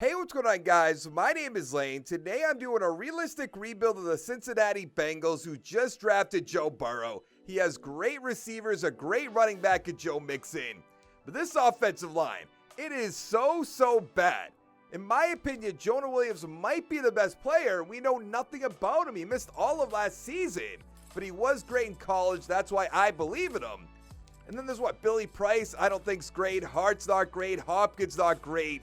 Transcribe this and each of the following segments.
Hey, what's going on, guys? My name is Lane. Today I'm doing a realistic rebuild of the Cincinnati Bengals, who just drafted Joe Burrow. He has great receivers, a great running back in Joe Mixon. But this offensive line, it is so bad. In my opinion, Jonah Williams might be the best player. We know nothing about him. He missed all of last season, but he was great in college. That's why I believe in him. And then there's Billy Price, I don't think's great. Hart's not great. Hopkins not great.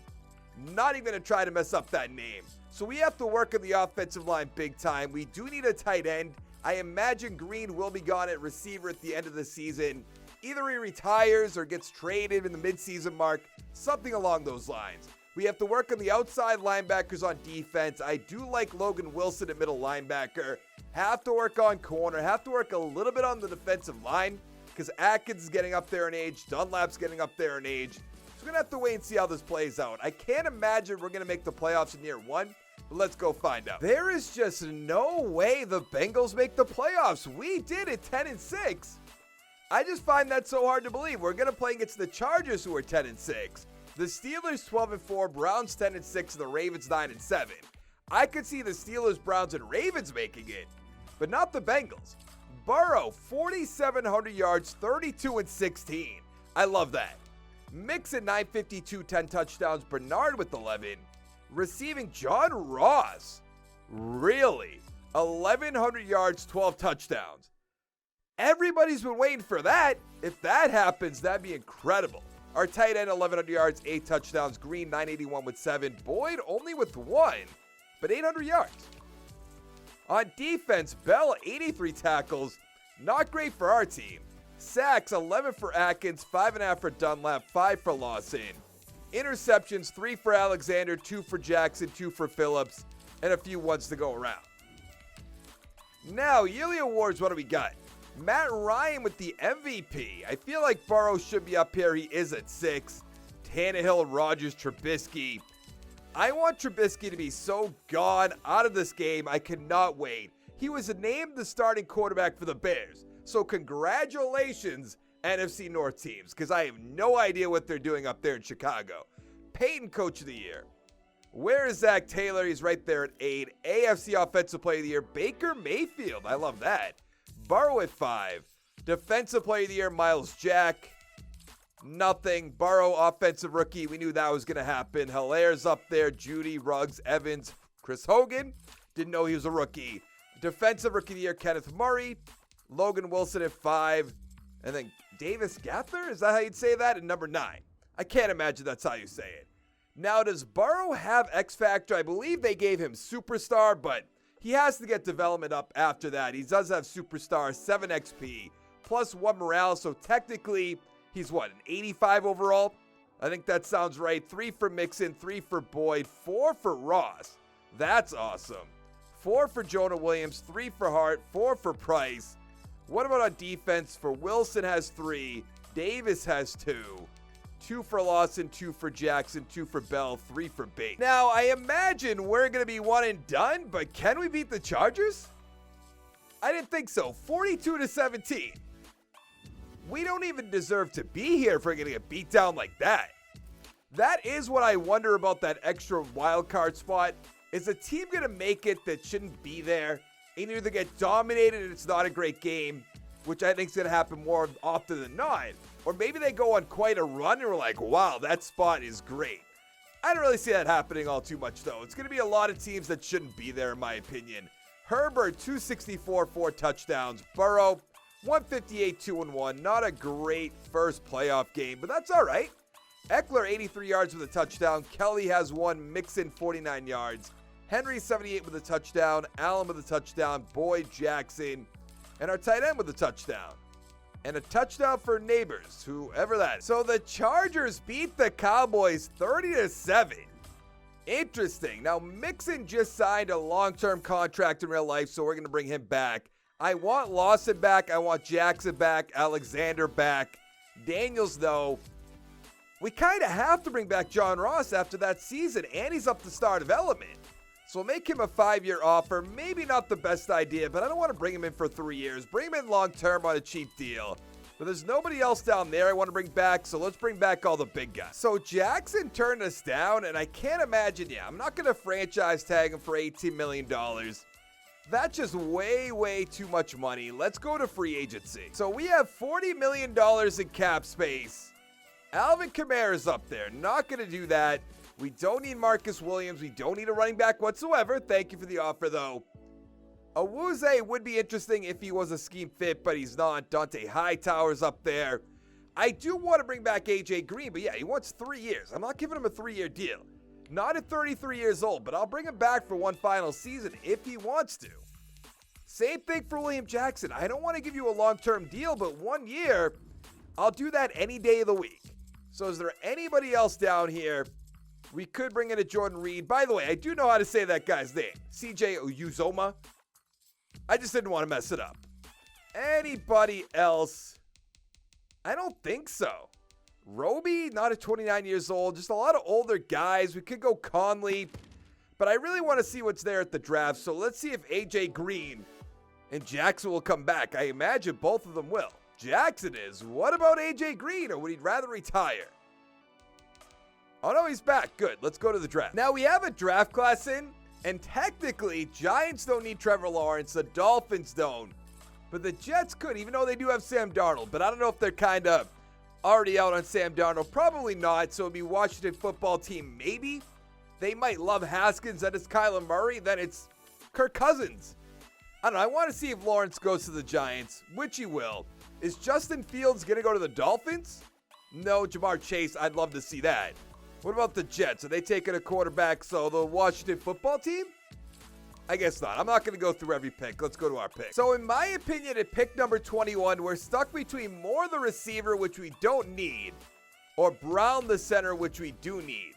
Not even going to try to mess up that name. So we have to work on the offensive line big time. We do need a tight end. I imagine Green will be gone at receiver at the end of the season. Either he retires or gets traded in the midseason mark, something along those lines. We have to work on the outside linebackers on defense. I do like Logan Wilson at middle linebacker. Have to work on corner. Have to work a little bit on the defensive line because Atkins is getting up there in age. Dunlap's getting up there in age. We're going to have to wait and see how this plays out. I can't imagine we're going to make the playoffs in year one, but let's go find out. There is just no way the Bengals make the playoffs. We did it 10-6. I just find that so hard to believe. We're going to play against the Chargers, who are 10-6. The Steelers 12-4, Browns 10-6, and the Ravens 9-7. I could see the Steelers, Browns, and Ravens making it, but not the Bengals. Burrow, 4,700 yards, 32-16. I love that. Mixon 952, 10 touchdowns. Bernard with 11. Receiving John Ross. Really? 1,100 yards, 12 touchdowns. Everybody's been waiting for that. If that happens, that'd be incredible. Our tight end, 1,100 yards, 8 touchdowns. Green, 981 with 7. Boyd only with 1, but 800 yards. On defense, Bell, 83 tackles. Not great for our team. Sacks, 11 for Atkins, 5.5 for Dunlap, 5 for Lawson. Interceptions, 3 for Alexander, 2 for Jackson, 2 for Phillips, and a few ones to go around. Now, yearly awards, what do we got? Matt Ryan with the MVP. I feel like Burrow should be up here. He is at 6. Tannehill, Rodgers, Trubisky. I want Trubisky to be so gone out of this game. I cannot wait. He was named the starting quarterback for the Bears. So congratulations, NFC North teams, because I have no idea what they're doing up there in Chicago. Peyton, Coach of the Year. Where is Zach Taylor? He's right there at 8. AFC Offensive Player of the Year, Baker Mayfield. I love that. Burrow at 5. Defensive Player of the Year, Miles Jack. Nothing. Burrow, Offensive Rookie. We knew that was going to happen. Hilaire's up there. Judy, Ruggs, Evans, Chris Hogan. Didn't know he was a rookie. Defensive Rookie of the Year, Kenneth Murray. Logan Wilson at 5, and then Davis Gaither, is that how you'd say that? And number 9. I can't imagine that's how you say it. Now, does Burrow have X Factor? I believe they gave him Superstar, but he has to get development up after that. He does have Superstar, 7 XP, plus 1 morale, so technically, he's an 85 overall? I think that sounds right. 3 for Mixon, 3 for Boyd, 4 for Ross. That's awesome. 4 for Jonah Williams, 3 for Hart, 4 for Price. What about on defense? For Wilson has 3. Davis has 2. 2 for Lawson, 2 for Jackson, 2 for Bell, 3 for Bates. Now, I imagine we're going to be one and done, but can we beat the Chargers? I didn't think so. 42-17. We don't even deserve to be here if we're going to get beat down like that. That is what I wonder about that extra wild card spot. Is a team going to make it that shouldn't be there? And either get dominated and it's not a great game, which I think is going to happen more often than not, or maybe they go on quite a run and we're like, wow, that spot is great. I don't really see that happening all too much, though. It's going to be a lot of teams that shouldn't be there, in my opinion. Herbert, 264, 4 touchdowns. Burrow, 158, 2-1. Not a great first playoff game, but that's all right. Eckler, 83 yards with a touchdown. Kelly has 1. Mixon, 49 yards. Henry, 78 with a touchdown. Allen with a touchdown. Boyd, Jackson. And our tight end with a touchdown. And a touchdown for Neighbors, whoever that is. So the Chargers beat the Cowboys 30-7. Interesting. Now, Mixon just signed a long-term contract in real life, so we're going to bring him back. I want Lawson back. I want Jackson back. Alexander back. Daniels, though, we kind of have to bring back John Ross after that season, and he's up to star development. So we'll make him a 5-year offer. Maybe not the best idea, but I don't want to bring him in for 3 years. Bring him in long-term on a cheap deal. But there's nobody else down there I want to bring back, so let's bring back all the big guys. So Jackson turned us down, and I can't imagine, I'm not going to franchise tag him for $18 million. That's just way, way too much money. Let's go to free agency. So we have $40 million in cap space. Alvin Kamara's up there. Not going to do that. We don't need Marcus Williams. We don't need a running back whatsoever. Thank you for the offer, though. Awuzie would be interesting if he was a scheme fit, but he's not. Dante Hightower's up there. I do want to bring back AJ Green, but he wants 3 years. I'm not giving him a 3-year deal. Not at 33 years old, but I'll bring him back for one final season if he wants to. Same thing for William Jackson. I don't want to give you a long-term deal, but 1 year, I'll do that any day of the week. So is there anybody else down here? We could bring in a Jordan Reed. By the way, I do know how to say that guy's name. CJ Uzomah. I just didn't want to mess it up. Anybody else? I don't think so. Roby, not at 29 years old. Just a lot of older guys. We could go Conley. But I really want to see what's there at the draft. So let's see if AJ Green and Jackson will come back. I imagine both of them will. Jackson is. What about AJ Green? Or would he rather retire? Oh, no, he's back. Good. Let's go to the draft. Now, we have a draft class in. And technically, Giants don't need Trevor Lawrence. The Dolphins don't. But the Jets could, even though they do have Sam Darnold. But I don't know if they're kind of already out on Sam Darnold. Probably not. So it'd be Washington football team, maybe. They might love Haskins. Then it's Kyler Murray. Then it's Kirk Cousins. I don't know. I want to see if Lawrence goes to the Giants, which he will. Is Justin Fields going to go to the Dolphins? No, Jamar Chase. I'd love to see that. What about the Jets? Are they taking a quarterback? So the Washington football team? I guess not. I'm not going to go through every pick. Let's go to our pick. So in my opinion, at pick number 21, we're stuck between Moore the receiver, which we don't need, or Brown the center, which we do need.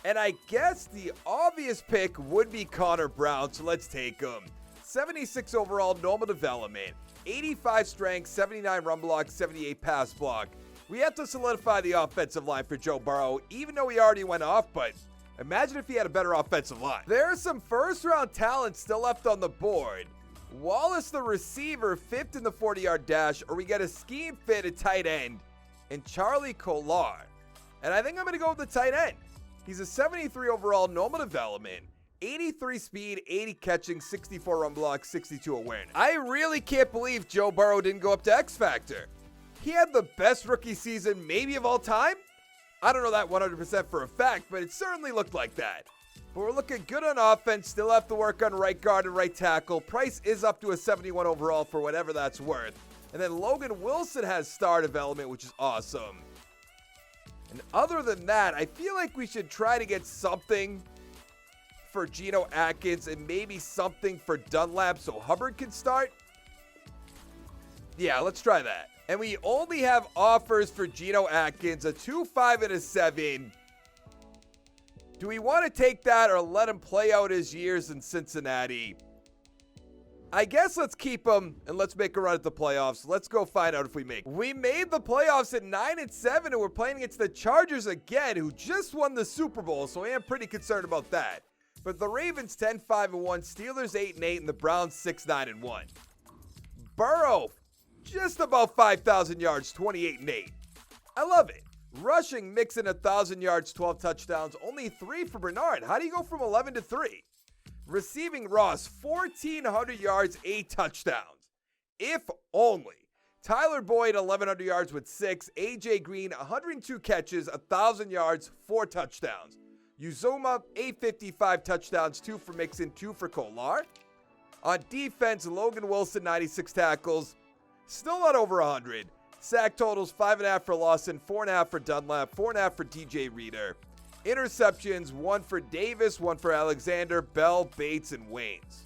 And I guess the obvious pick would be Conor Brown, so let's take him. 76 overall, normal development, 85 strength, 79 run block, 78 pass block. We have to solidify the offensive line for Joe Burrow, even though he already went off, but imagine if he had a better offensive line. There's some first-round talent still left on the board. Wallace, the receiver, 5th in the 40-yard dash, or we get a scheme fit at tight end, and Charlie Kolar. And I think I'm going to go with the tight end. He's a 73 overall, normal development, 83 speed, 80 catching, 64 run block, 62 awareness. I really can't believe Joe Burrow didn't go up to X Factor. He had the best rookie season maybe of all time. I don't know that 100% for a fact, but it certainly looked like that. But we're looking good on offense. Still have to work on right guard and right tackle. Price is up to a 71 overall for whatever that's worth. And then Logan Wilson has star development, which is awesome. And other than that, I feel like we should try to get something for Geno Atkins and maybe something for Dunlap so Hubbard can start. Yeah, let's try that. And we only have offers for Geno Atkins, a 2, 5, and a 7. Do we want to take that or let him play out his years in Cincinnati? I guess let's keep him and let's make a run at the playoffs. Let's go find out if we make it. We made the playoffs at 9-7 and we're playing against the Chargers again, who just won the Super Bowl, so I am pretty concerned about that. But the Ravens 10-5-1, Steelers 8-8, and the Browns 6-9-1. Burrow, just about 5,000 yards, 28-8. I love it. Rushing, mixing 1,000 yards, 12 touchdowns, only 3 for Bernard. How do you go from 11 to 3? Receiving Ross, 1,400 yards, 8 touchdowns. If only. Tyler Boyd, 1,100 yards with 6. AJ Green, 102 catches, 1,000 yards, 4 touchdowns. Uzomah, 855 touchdowns, 2 for Mixon, 2 for Kolar. On defense, Logan Wilson, 96 tackles. Still not over 100. Sack totals, 5.5 for Lawson, 4.5 for Dunlap, 4.5 for DJ Reader. Interceptions, 1 for Davis, 1 for Alexander, Bell, Bates, and Waynes.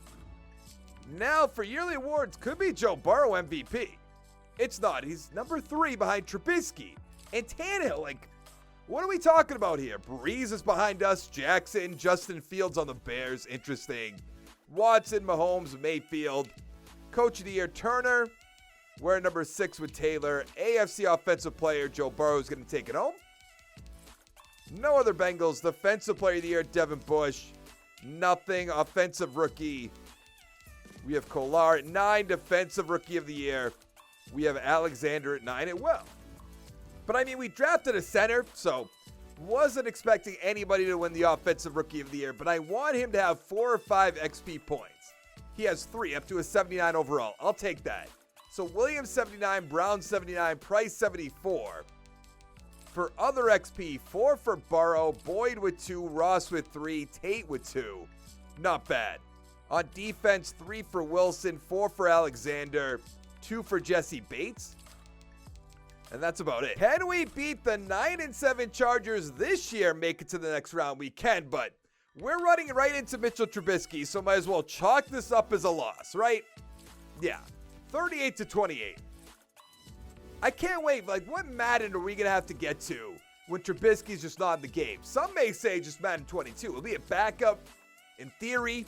Now for yearly awards, could be Joe Burrow MVP. It's not. He's number 3 behind Trubisky and Tannehill. Like, what are we talking about here? Breeze is behind us. Jackson, Justin Fields on the Bears. Interesting. Watson, Mahomes, Mayfield. Coach of the Year, Turner. We're number 6 with Taylor. AFC Offensive Player, Joe Burrow is going to take it home. No other Bengals. Defensive Player of the Year, Devin Bush. Nothing. Offensive Rookie. We have Kolar at 9. Defensive Rookie of the Year. We have Alexander at 9 at will. But I mean, we drafted a center, so wasn't expecting anybody to win the Offensive Rookie of the Year, but I want him to have 4 or 5 XP points. He has 3, up to a 79 overall. I'll take that. So Williams 79, Brown 79, Price 74. For other XP, 4 for Burrow, Boyd with 2, Ross with 3, Tate with 2. Not bad. On defense, 3 for Wilson, 4 for Alexander, 2 for Jesse Bates. And that's about it. Can we beat the 9-7 Chargers this year, make it to the next round? We can, but we're running right into Mitchell Trubisky, so might as well chalk this up as a loss, right? Yeah, 38-28. I can't wait. Like, what Madden are we going to have to get to when Trubisky's just not in the game? Some may say just Madden 22. It'll be a backup in theory,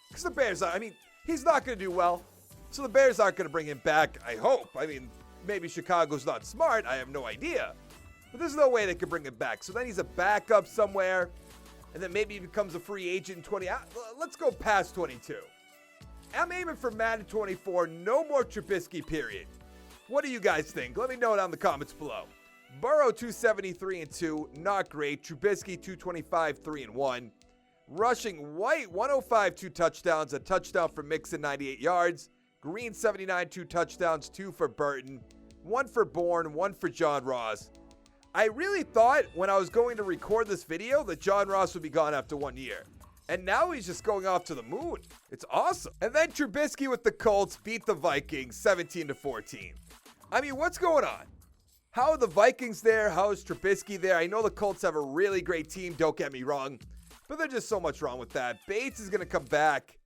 because the Bears are, I mean, he's not going to do well, so the Bears aren't going to bring him back, I hope. I mean, maybe Chicago's not smart. I have no idea. But there's no way they could bring him back. So then he's a backup somewhere, and then maybe he becomes a free agent in 20. Let's go past 22. I'm aiming for Madden 24. No more Trubisky, period. What do you guys think? Let me know down in the comments below. Burrow 273-2, not great. Trubisky 225, 3-1. Rushing, White 105, 2 touchdowns, a touchdown for Mixon, 98 yards. Green 79, 2 touchdowns, 2 for Burton, 1 for Bourne, 1 for John Ross. I really thought when I was going to record this video that John Ross would be gone after 1 year. And now he's just going off to the moon. It's awesome. And then Trubisky with the Colts beat the Vikings 17-14. I mean, what's going on? How are the Vikings there? How is Trubisky there? I know the Colts have a really great team, don't get me wrong, but there's just so much wrong with that. Bates is going to come back.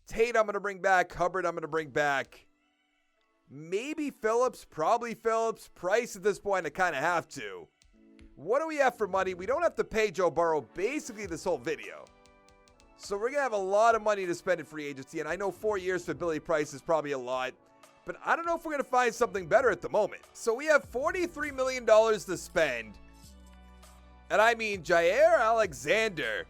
Tate I'm going to bring back. Hubbard I'm going to bring back. Maybe Phillips, probably Phillips. Price at this point I kind of have to. What do we have for money? We don't have to pay Joe Burrow basically this whole video. So we're going to have a lot of money to spend in free agency, and I know 4 years for Billy Price is probably a lot, but I don't know if we're going to find something better at the moment. So we have $43 million to spend. And I mean, Jair Alexander,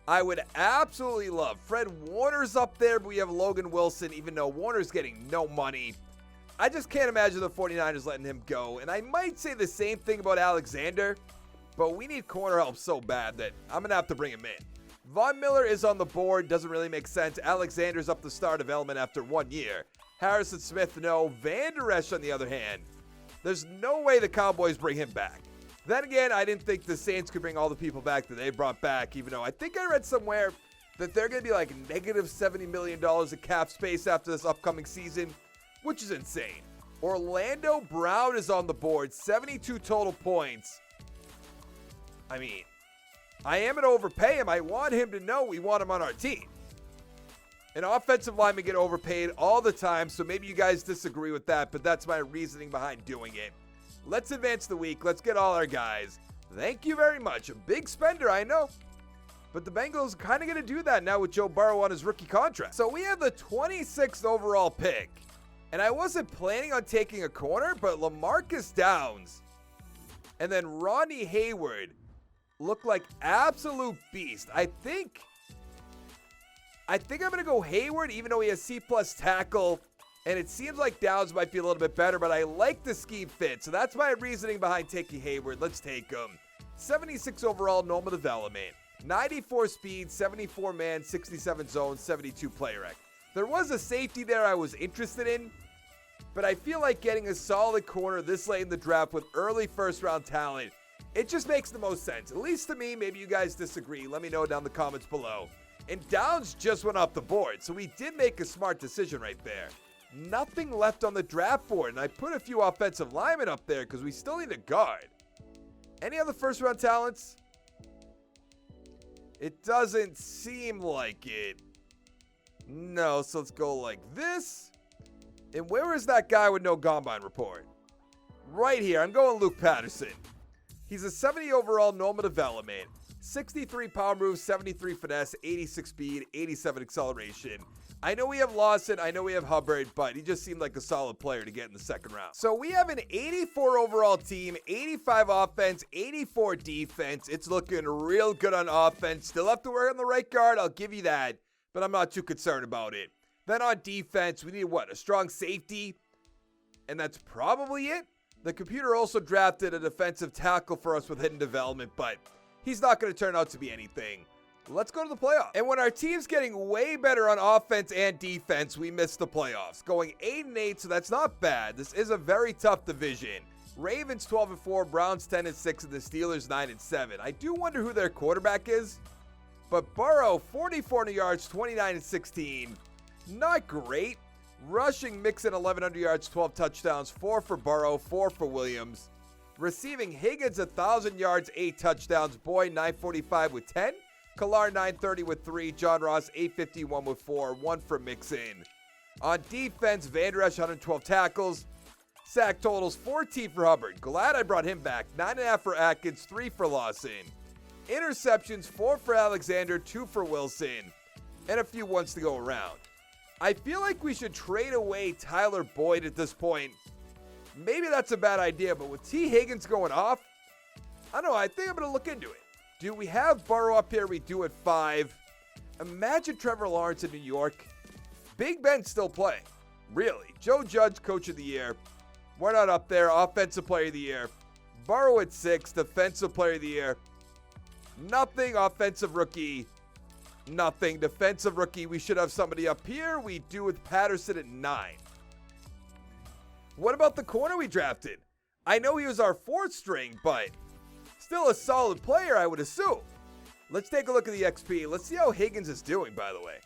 I would absolutely love. Fred Warner's up there, but we have Logan Wilson, even though Warner's getting no money. I just can't imagine the 49ers letting him go. And I might say the same thing about Alexander, but we need corner help so bad that I'm going to have to bring him in. Von Miller is on the board. Doesn't really make sense. Alexander's up the start development after 1 year. Harrison Smith, no. Van Der Esch, on the other hand, there's no way the Cowboys bring him back. Then again, I didn't think the Saints could bring all the people back that they brought back, even though I think I read somewhere that they're going to be like negative $70 million of cap space after this upcoming season, which is insane. Orlando Brown is on the board, 72 total points. I mean, I am going to overpay him. I want him to know we want him on our team. An offensive lineman get overpaid all the time, so maybe you guys disagree with that, but that's my reasoning behind doing it. Let's advance the week. Let's get all our guys. Thank you very much. A big spender, I know. But the Bengals kind of going to do that now with Joe Burrow on his rookie contract. So we have the 26th overall pick. And I wasn't planning on taking a corner, but LaMarcus Downs and then Ronnie Hayward look like absolute beast. I think I'm going to go Hayward, even though he has C+ tackle. And it seems like Downs might be a little bit better, but I like the scheme fit. So that's my reasoning behind taking Hayward. Let's take him. 76 overall, normal development. 94 speed, 74 man, 67 zone, 72 play rec. There was a safety there I was interested in, but I feel like getting a solid corner this late in the draft with early first-round talent, it just makes the most sense. At least to me. Maybe you guys disagree. Let me know down in the comments below. And Downs just went off the board, so we did make a smart decision right there. Nothing left on the draft board, and I put a few offensive linemen up there because we still need a guard. Any other first-round talents? It doesn't seem like it. No, so let's go like this. And where is that guy with no combine report? Right here. I'm going Luke Patterson. He's a 70 overall, normal development. 63 power move, 73 finesse, 86 speed, 87 acceleration. I know we have Lawson, I know we have Hubbard, but he just seemed like a solid player to get in the second round. So we have an 84 overall team, 85 offense, 84 defense. It's looking real good on offense. Still have to work on the right guard, I'll give you that, but I'm not too concerned about it. Then on defense, we need what? A strong safety And that's probably it. The computer also drafted a defensive tackle for us with hidden development, but he's not going to turn out to be anything. Let's go to the playoffs. And when our team's getting way better on offense and defense, we miss the playoffs. Going 8-8, so that's not bad. This is a very tough division. Ravens 12-4, Browns 10-6, and the Steelers 9-7. I do wonder who their quarterback is. But Burrow, 4,400 yards, 29-16. Not great. Rushing, Mixon, 1,100 yards, 12 touchdowns, 4 for Burrow, 4 for Williams. Receiving, Higgins, 1,000 yards, 8 touchdowns. Boyd, 945 with 10. Kallar, 930 with 3. John Ross, 851 with 4. 1 for Mixon. On defense, Van Der Esch, 112 tackles. Sack totals, 14 for Hubbard. Glad I brought him back. 9.5 for Atkins, 3 for Lawson. Interceptions, 4 for Alexander, 2 for Wilson. And a few ones to go around. I feel like we should trade away Tyler Boyd at this point. Maybe that's a bad idea, but with T. Higgins going off, I don't know, I think I'm going to look into it. Do we have Burrow up here? We do at 5. Imagine Trevor Lawrence in New York. Big Ben still playing. Really. Joe Judge, Coach of the Year. We're not up there. Offensive Player of the Year. Burrow at 6. Defensive Player of the Year. Nothing. Offensive Rookie. Nothing. Defensive Rookie. We should have somebody up here. We do with Patterson at 9. What about the corner we drafted? I know he was our 4th string, but still a solid player, I would assume. Let's take a look at the XP. Let's see how Higgins is doing, by the way.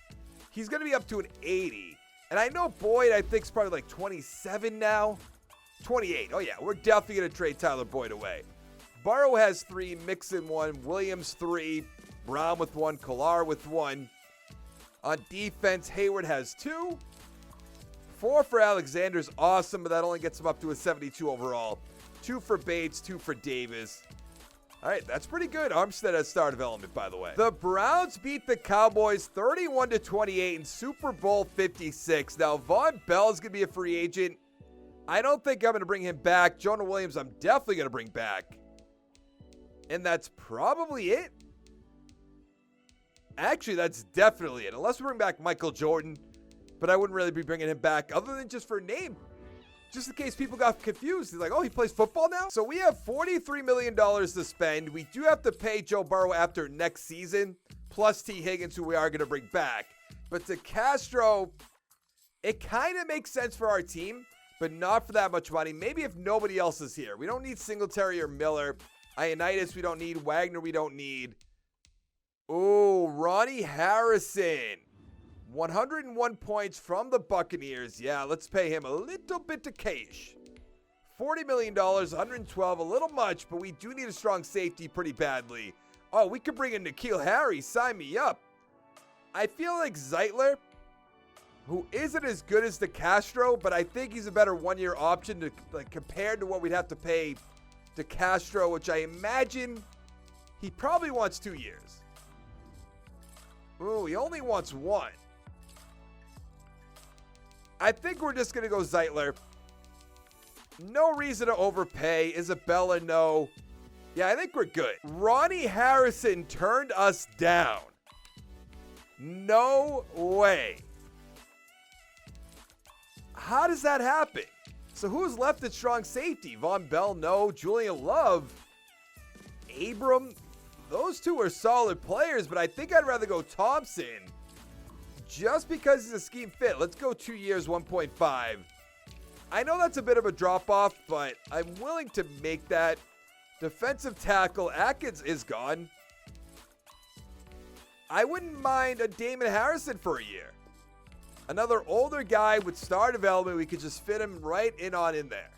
He's going to be up to an 80. And I know Boyd, I think, is probably like 27 now. 28. Oh, yeah. We're definitely going to trade Tyler Boyd away. Burrow has 3. Mixon 1. Williams 3. Brown with 1. Kallar with 1. On defense, Hayward has 2. 4 for Alexander's awesome, but that only gets him up to a 72 overall. 2 for Bates, 2 for Davis. All right, that's pretty good. Armstead has star development, by the way. The Browns beat the Cowboys 31-28 in Super Bowl 56. Now, Vaughn Bell is going to be a free agent. I don't think I'm going to bring him back. Jonah Williams, I'm definitely going to bring back. And that's probably it. Actually, that's definitely it. Unless we bring back Michael Jordan. But I wouldn't really be bringing him back other than just for name. Just in case people got confused. He's like, oh, he plays football now? So we have $43 million to spend. We do have to pay Joe Burrow after next season. Plus T. Higgins, who we are going to bring back. But to Castro, it kind of makes sense for our team. But not for that much money. Maybe if nobody else is here. We don't need Singletary or Miller. Ioannidis we don't need. Wagner we don't need. Ooh, Ronnie Harrison. 101 points from the Buccaneers. Yeah, let's pay him a little bit of cash. $40 million, 112, a little much, but we do need a strong safety pretty badly. Oh, we could bring in N'Keal Harry. Sign me up. I feel like Zeitler, who isn't as good as DeCastro, but I think he's a better one-year option to, compared to what we'd have to pay DeCastro, which I imagine he probably wants 2 years. Ooh, he only wants 1. I think we're just going to go Zeitler. No reason to overpay. Isabella, no. Yeah, I think we're good. Ronnie Harrison turned us down. No way. How does that happen? So who's left at strong safety? Vaughn Bell, no. Julian Love. Abram. Those two are solid players, but I think I'd rather go Thompson. Just because he's a scheme fit. Let's go 2 years, 1.5. I know that's a bit of a drop-off, but I'm willing to make that. Defensive tackle, Atkins is gone. I wouldn't mind a Damon Harrison for a year. Another older guy with star development. We could just fit him right in there.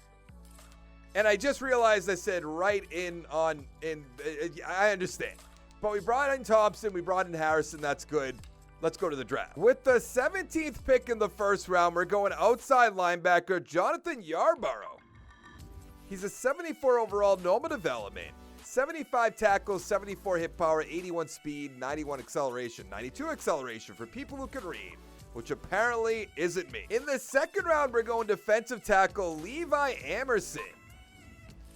And I just realized I said right in. I understand. But we brought in Thompson. We brought in Harrison. That's good. Let's go to the draft. With the 17th pick in the first round, we're going outside linebacker Jonathan Yarborough. He's a 74 overall, normal development. 75 tackles, 74 hit power, 81 speed, 91 acceleration, 92 acceleration for people who can read, which apparently isn't me. In the second round, we're going defensive tackle Levi Amerson.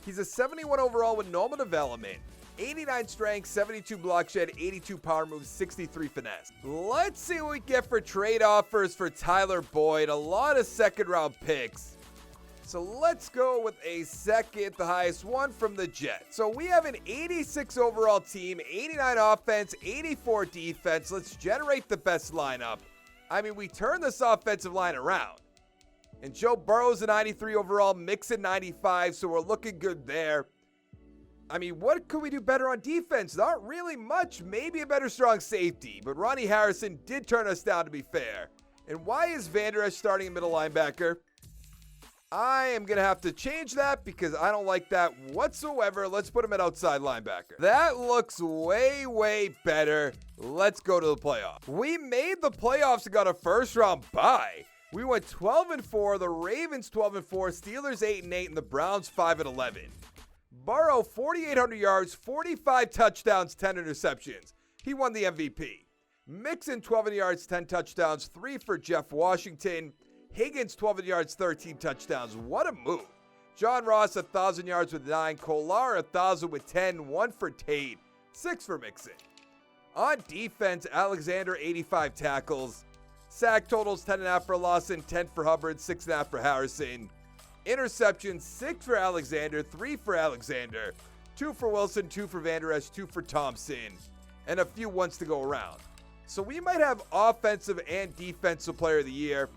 He's a 71 overall with normal development. 89 strength, 72 block shed, 82 power moves, 63 finesse. Let's see what we get for trade offers for Tyler Boyd. A lot of second round picks. So let's go with a second, the highest one from the Jets. So we have an 86 overall team, 89 offense, 84 defense. Let's generate the best lineup. I mean, we turned this offensive line around. And Joe Burrow's a 93 overall, Mixon 95, so we're looking good there. I mean, what could we do better on defense? Not really much. Maybe a better strong safety. But Ronnie Harrison did turn us down, to be fair. And why is Vander Esch starting a middle linebacker? I am going to have to change that because I don't like that whatsoever. Let's put him at outside linebacker. That looks way, way better. Let's go to the playoffs. We made the playoffs and got a first-round bye. We went 12-4, the Ravens 12-4, Steelers 8-8, and the Browns 5-11. Burrow, 4,800 yards, 45 touchdowns, 10 interceptions. He won the MVP. Mixon, 12 yards, 10 touchdowns, 3 for Jeff Washington. Higgins, 12 yards, 13 touchdowns. What a move. John Ross, 1,000 yards with 9. Kolar, 1,000 with 10. 1 for Tate, 6 for Mixon. On defense, Alexander, 85 tackles. Sack totals, 10.5 for Lawson, 10 for Hubbard, 6.5 for Harrison. Interceptions, 6 for Alexander, 3 for Alexander, 2 for Wilson, 2 for Vander Esch, 2 for Thompson, and a few ones to go around. So we might have offensive and defensive player of the year.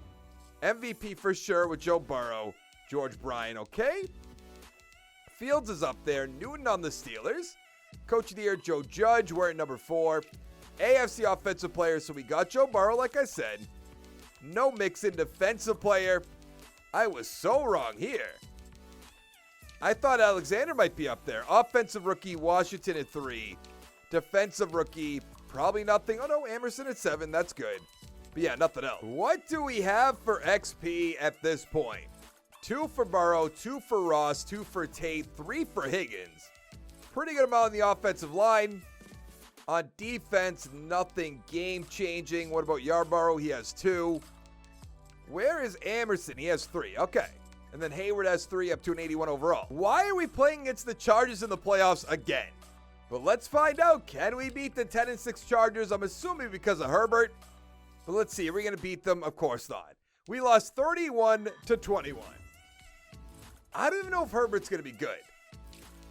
MVP for sure with Joe Burrow, George Bryan, okay? Fields is up there, Newton on the Steelers. Coach of the year, Joe Judge, we're at number 4. AFC Offensive Players, so we got Joe Burrow, like I said. No Mixon, defensive player. I was so wrong here. I thought Alexander might be up there. Offensive rookie, Washington at 3. Defensive rookie, probably nothing. Oh no, Emerson at 7, that's good. But yeah, nothing else. What do we have for XP at this point? 2 for Burrow, 2 for Ross, 2 for Tate, 3 for Higgins. Pretty good amount on the offensive line. On defense, nothing game-changing. What about Yarborough? He has 2. Where is Emerson? He has 3. Okay. And then Hayward has 3 up to an 81 overall. Why are we playing against the Chargers in the playoffs again? But let's find out. Can we beat the 10-6 Chargers? I'm assuming because of Herbert. But let's see. Are we going to beat them? Of course not. We lost 31-21. I don't even know if Herbert's going to be good.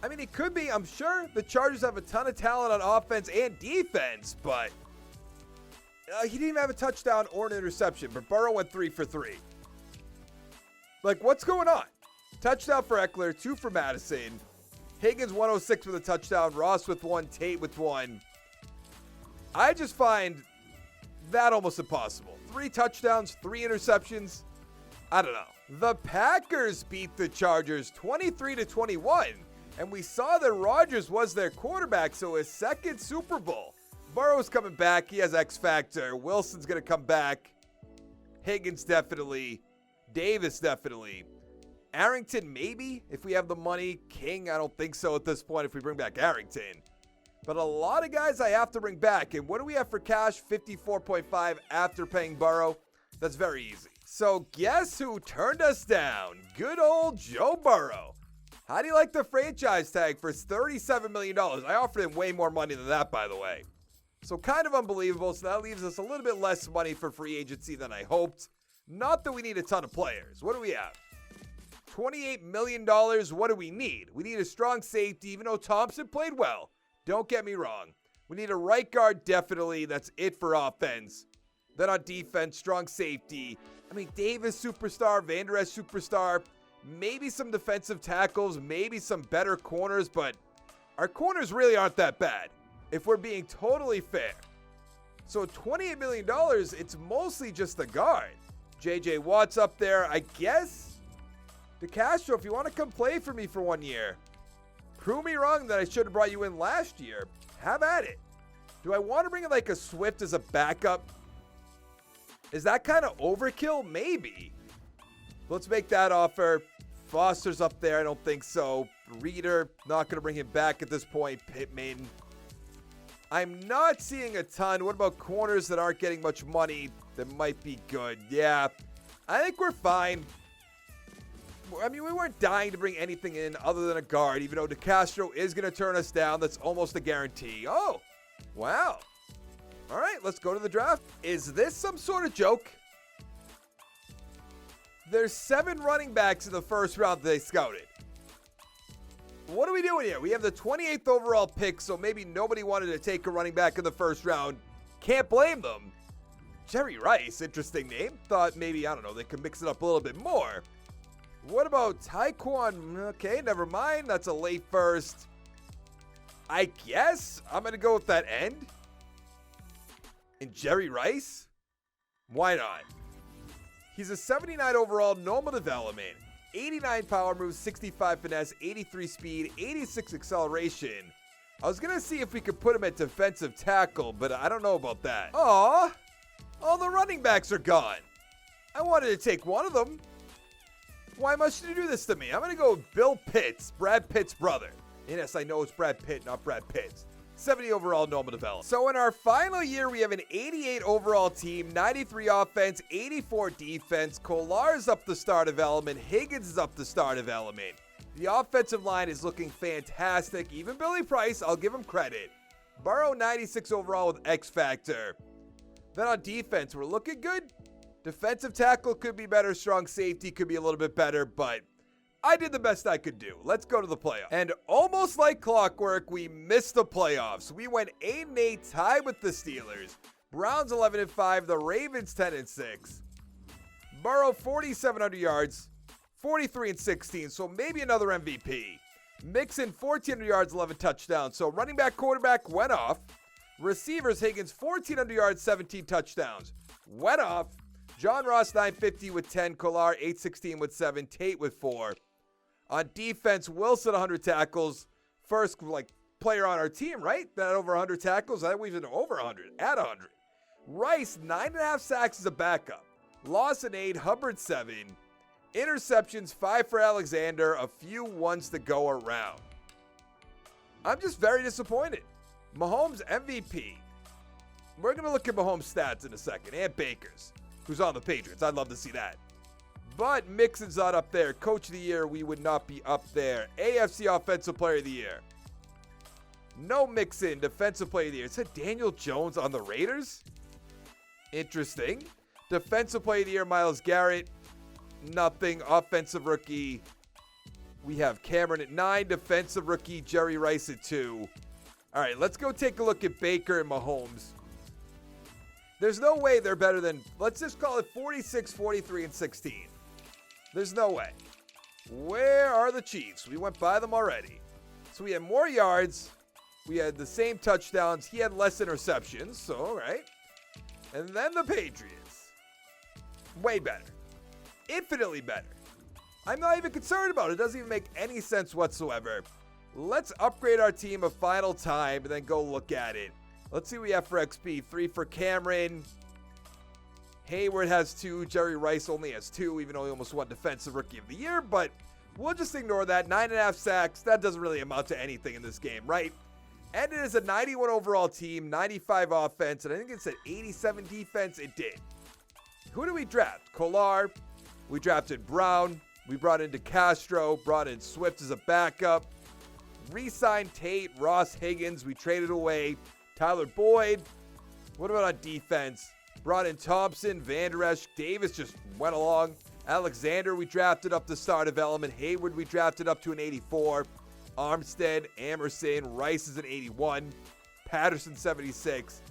I mean, he could be. I'm sure the Chargers have a ton of talent on offense and defense, but he didn't even have a touchdown or an interception. But Burrow went 3 for 3. Like, what's going on? Touchdown for Eckler, 2 for Madison. Higgins 106 with a touchdown. Ross with 1. Tate with 1. I just find that almost impossible. 3 touchdowns, 3 interceptions. I don't know. The Packers beat the Chargers 23-21. And we saw that Rodgers was their quarterback, so his second Super Bowl. Burrow's coming back. He has X Factor. Wilson's going to come back. Higgins definitely. Davis definitely. Arrington maybe, if we have the money. King, I don't think so at this point if we bring back Arrington. But a lot of guys I have to bring back. And what do we have for cash? 54.5 after paying Burrow. That's very easy. So guess who turned us down? Good old Joe Burrow. How do you like the franchise tag for $37 million? I offered him way more money than that, by the way. So kind of unbelievable. So that leaves us a little bit less money for free agency than I hoped. Not that we need a ton of players. What do we have? $28 million. What do we need? We need a strong safety, even though Thompson played well. Don't get me wrong. We need a right guard, definitely. That's it for offense. Then on defense, strong safety. I mean, Davis, superstar. Vander Esch, superstar. Maybe some defensive tackles, maybe some better corners, but our corners really aren't that bad, if we're being totally fair. So $28 million, it's mostly just the guard. J.J. Watt's up there, I guess. DeCastro, if you want to come play for me for 1 year, prove me wrong that I should have brought you in last year. Have at it. Do I want to bring in like a Swift as a backup? Is that kind of overkill? Maybe. Let's make that offer. Foster's up there. I don't think so. Reader, not going to bring him back at this point. Pittman. I'm not seeing a ton. What about corners that aren't getting much money that might be good? Yeah, I think we're fine. I mean, we weren't dying to bring anything in other than a guard, even though DeCastro is going to turn us down. That's almost a guarantee. Oh, wow. All right, let's go to the draft. Is this some sort of joke? There's 7 running backs in the first round they scouted. What are we doing here? We have the 28th overall pick, so maybe nobody wanted to take a running back in the first round. Can't blame them. Jerry Rice, interesting name. Thought maybe, I don't know, they could mix it up a little bit more. What about Tyquan? Okay, never mind. That's a late first. I guess I'm going to go with that end. And Jerry Rice? Why not? He's a 79 overall, normal development, 89 power moves, 65 finesse, 83 speed, 86 acceleration. I was going to see if we could put him at defensive tackle, but I don't know about that. Aw, all the running backs are gone. I wanted to take one of them. Why must you do this to me? I'm going to go with Bill Pitts, Brad Pitt's brother. And yes, I know it's Brad Pitt, not Brad Pitts. 70 overall, normal development. So in our final year, we have an 88 overall team, 93 offense, 84 defense. Kolar's up the star development. Higgins is up the star development. The offensive line is looking fantastic. Even Billy Price, I'll give him credit. Burrow, 96 overall with X Factor. Then on defense, we're looking good. Defensive tackle could be better. Strong safety could be a little bit better, but I did the best I could do. Let's go to the playoffs. And almost like clockwork, we missed the playoffs. We went 8-8, tied with the Steelers. Browns 11-5, the Ravens 10-6. Burrow 4,700 yards, 43-16, so maybe another MVP. Mixon 1,400 yards, 11 touchdowns. So running back, quarterback went off. Receivers, Higgins 1,400 yards, 17 touchdowns. Went off. John Ross 950 with 10, Kolar 816 with 7, Tate with 4. On defense, Wilson 100 tackles. First player on our team, right? That over 100 tackles. I think we've been over 100, at 100. Rice 9.5 sacks as a backup. Lawson 8, Hubbard 7. Interceptions 5 for Alexander. A few ones to go around. I'm just very disappointed. Mahomes MVP. We're going to look at Mahomes' stats in a second, and Baker's, who's on the Patriots. I'd love to see that. But Mixon's not up there. Coach of the Year, we would not be up there. AFC Offensive Player of the Year. No Mixon, Defensive Player of the Year. It said Daniel Jones on the Raiders? Interesting. Defensive Player of the Year, Myles Garrett. Nothing. Offensive Rookie. We have Cameron at 9. Defensive Rookie, Jerry Rice at 2. All right, let's go take a look at Baker and Mahomes. There's no way they're better than, let's just call it 46, 43, and 16. There's no way. Where are the Chiefs? We went by them already. So we had more yards. We had the same touchdowns. He had less interceptions. So, all right. And then the Patriots. Way better. Infinitely better. I'm not even concerned about it. It doesn't even make any sense whatsoever. Let's upgrade our team a final time and then go look at it. Let's see what we have for XP. 3 for Cameron. Hayward has 2. Jerry Rice only has 2, even though he almost won Defensive Rookie of the Year. But we'll just ignore that. 9.5 sacks. That doesn't really amount to anything in this game, right? Ended as a 91 overall team, 95 offense, and I think it said 87 defense. It did. Who did we draft? Kolar. We drafted Brown. We brought in DeCastro. Brought in Swift as a backup. Re-signed Tate, Ross, Higgins. We traded away Tyler Boyd. What about on defense? Brought in Thompson, Van Der Esch. Davis just went along. Alexander, we drafted up to star development. Hayward, we drafted up to an 84. Armstead, Amerson, Rice is an 81. Patterson, 76.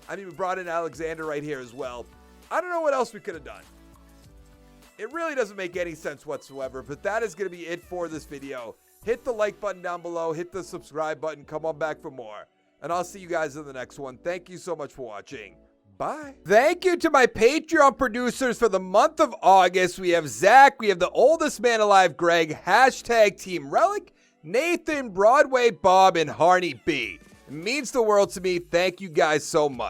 I mean, we brought in Alexander right here as well. I don't know what else we could have done. It really doesn't make any sense whatsoever, but that is going to be it for this video. Hit the like button down below. Hit the subscribe button. Come on back for more. And I'll see you guys in the next one. Thank you so much for watching. Bye. Thank you to my Patreon producers for the month of August. We have Zach. We have the oldest man alive, Greg. Hashtag Team Relic. Nathan, Broadway Bob, and Harney B. It means the world to me. Thank you guys so much.